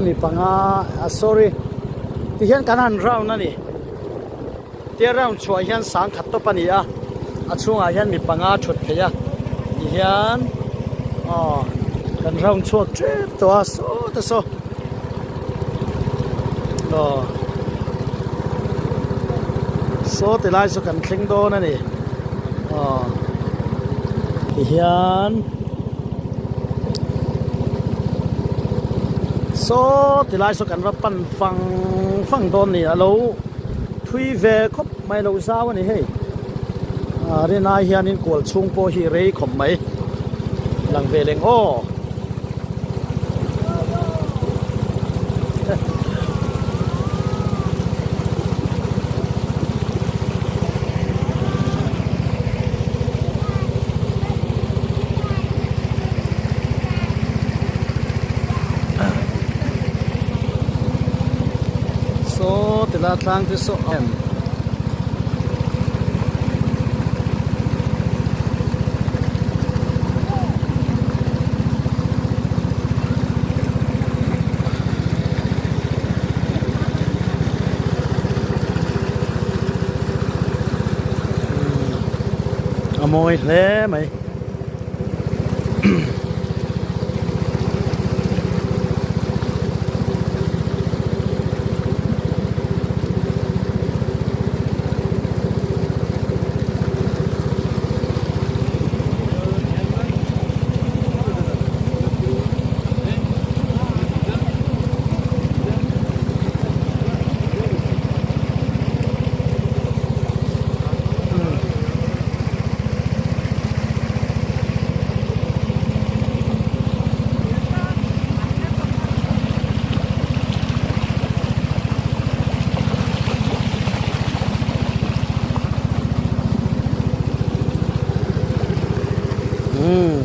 มีปังsorry ที่เห็นกันหันเรานั่นนี่เที่ยวเราช่วยเห็นสังขัดตัวปนีช่วงเห็นมีปังชุดเพียที่เห็นกันเราช่วยเจ็บตัวโซ่ตัวโซ่โซ่ติดไล่สุกันคลิงโดนั่นนี่ที่เห็นโซ่ติดไล่สุกันว่าปั่นฟังโดนนี่เราทุยเวคบไม่เราสาวนี่เฮ้ยเรนายเฮียนินกวลชุงโปฮีเรย์ขมไหมหลังเวเลงโอติลาทางที่โซเอ็มมวยเล่ไหม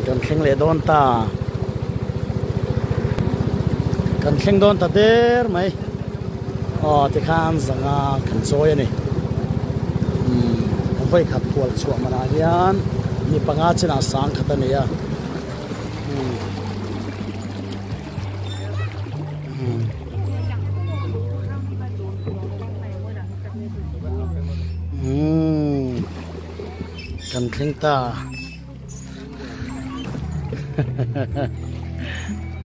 กันเข่งเลโดนตากันเข่งโดนตาเดร์ไหมที่ข้างสังขันโซยนี่ผมไปขัดขวดช่วงมานานยันมีปังอาชินาสังขัดนี่กันเข่งตา